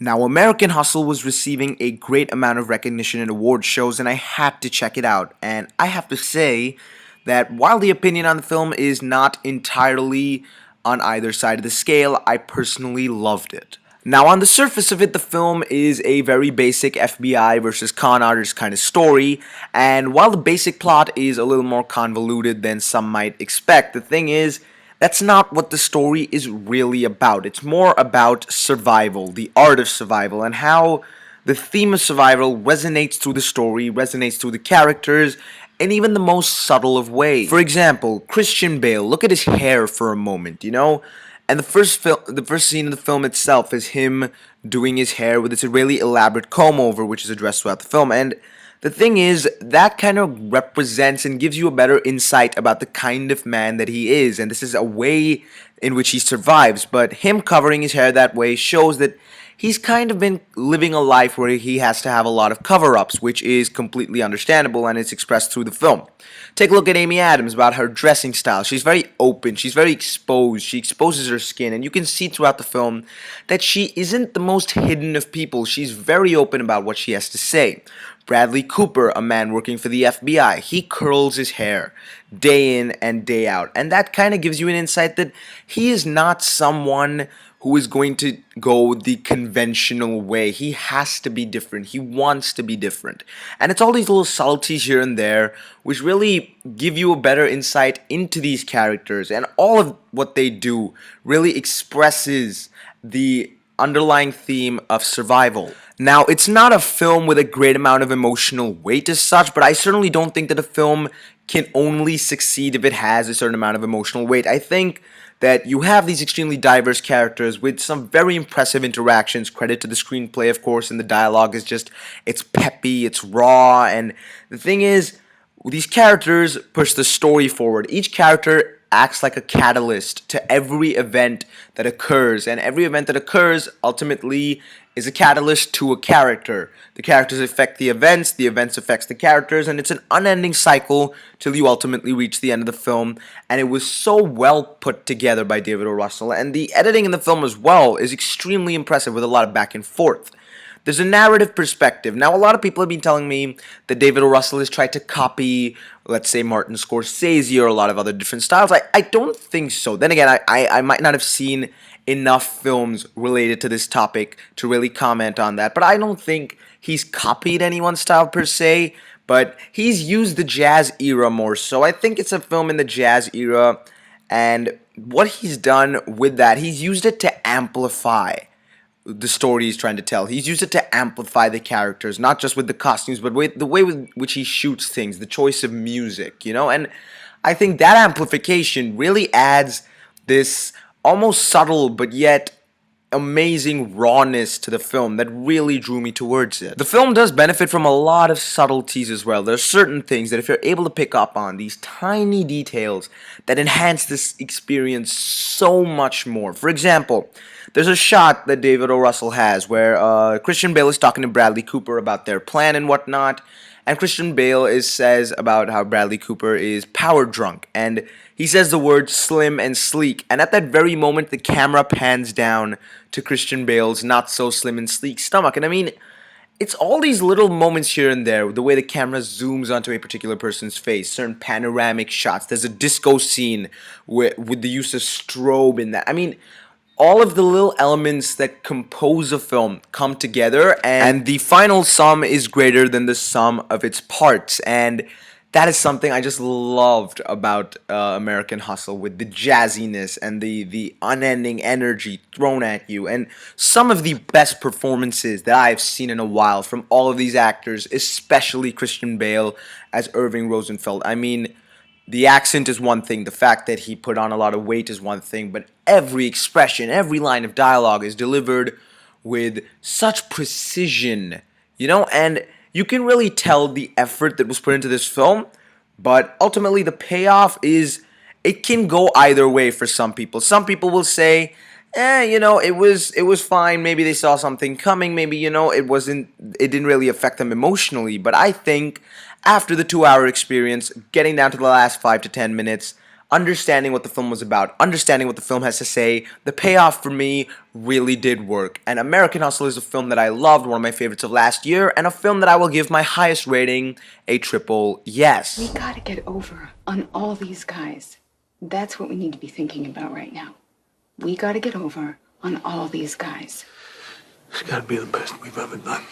Now, American Hustle was receiving a great amount of recognition in award shows, and I had to check it out. And I have to say that while the opinion on the film is not entirely on either side of the scale, I personally loved it. Now, on the surface of it, the film is a very basic FBI versus con artist kind of story, and while the basic plot is a little more convoluted than some might expect, the thing is, that's not what the story is really about. It's more about survival, the art of survival, and how the theme of survival resonates through the story, resonates through the characters, in even the most subtle of ways. For example, Christian Bale, look at his hair for a moment, And the first scene in the film itself is him doing his hair with this really elaborate comb over, which is addressed throughout the film. And the thing is, that kind of represents and gives you a better insight about the kind of man that he is. And this is a way in which he survives. But him covering his hair that way shows that he's kind of been living a life where he has to have a lot of cover-ups, which is completely understandable, and it's expressed through the film. Take a look at Amy Adams, about her dressing style. She's very open, she's very exposed, she exposes her skin, and you can see throughout the film that she isn't the most hidden of people. She's very open about what she has to say. Bradley Cooper, a man working for the FBI, he curls his hair day in and day out, and that kind of gives you an insight that he is not someone who is going to go the conventional way. He has to be different. He wants to be different. And it's all these little subtleties here and there which really give you a better insight into these characters. And all of what they do really expresses the underlying theme of survival. Now, it's not a film with a great amount of emotional weight as such, but I certainly don't think that a film can only succeed if it has a certain amount of emotional weight. I think that you have these extremely diverse characters with some very impressive interactions. Credit to the screenplay, of course, and the dialogue is just, it's peppy, it's raw, and the thing is, these characters push the story forward. Each character acts like a catalyst to every event that occurs, and every event that occurs ultimately is a catalyst to a character. The characters affect the events affects the characters, and it's an unending cycle till you ultimately reach the end of the film. And it was so well put together by David O. Russell, and the editing in the film as well is extremely impressive with a lot of back and forth. There's a narrative perspective. Now, a lot of people have been telling me that David O. Russell has tried to copy, let's say, Martin Scorsese or a lot of other different styles. I don't think so. Then again, I might not have seen enough films related to this topic to really comment on that, but I don't think he's copied anyone's style per se, but he's used the jazz era more so. I think it's a film in the jazz era, and what he's done with that, he's used it to amplify the story he's trying to tell. He's used it to amplify the characters, not just with the costumes, but with the way with which he shoots things, the choice of music, and I think that amplification really adds this almost subtle but yet amazing rawness to the film that really drew me towards it. The film does benefit from a lot of subtleties as well. There's certain things that if you're able to pick up on, these tiny details that enhance this experience so much more. For example, there's a shot that David O. Russell has where Christian Bale is talking to Bradley Cooper about their plan and whatnot, and Christian Bale says about how Bradley Cooper is power drunk, and he says the words slim and sleek, and at that very moment the camera pans down to Christian Bale's not so slim and sleek stomach. And I mean, it's all these little moments here and there, the way the camera zooms onto a particular person's face, certain panoramic shots. There's a disco scene with the use of strobe in that. I mean, all of the little elements that compose a film come together, and the final sum is greater than the sum of its parts. And that is something I just loved about American Hustle, with the jazziness and the unending energy thrown at you, and some of the best performances that I've seen in a while from all of these actors, especially Christian Bale as Irving Rosenfeld. I mean, the accent is one thing, the fact that he put on a lot of weight is one thing, but every expression, every line of dialogue is delivered with such precision, and you can really tell the effort that was put into this film, but ultimately the payoff is, it can go either way for some people. Some people will say, it was fine, maybe they saw something coming, maybe, it didn't really affect them emotionally, but I think after the 2-hour experience, getting down to the last 5 to 10 minutes, understanding what the film was about, understanding what the film has to say, the payoff for me really did work. And American Hustle is a film that I loved, one of my favorites of last year, and a film that I will give my highest rating, a triple yes. We gotta get over on all these guys. That's what we need to be thinking about right now. We gotta get over on all these guys. It's gotta be the best we've ever done.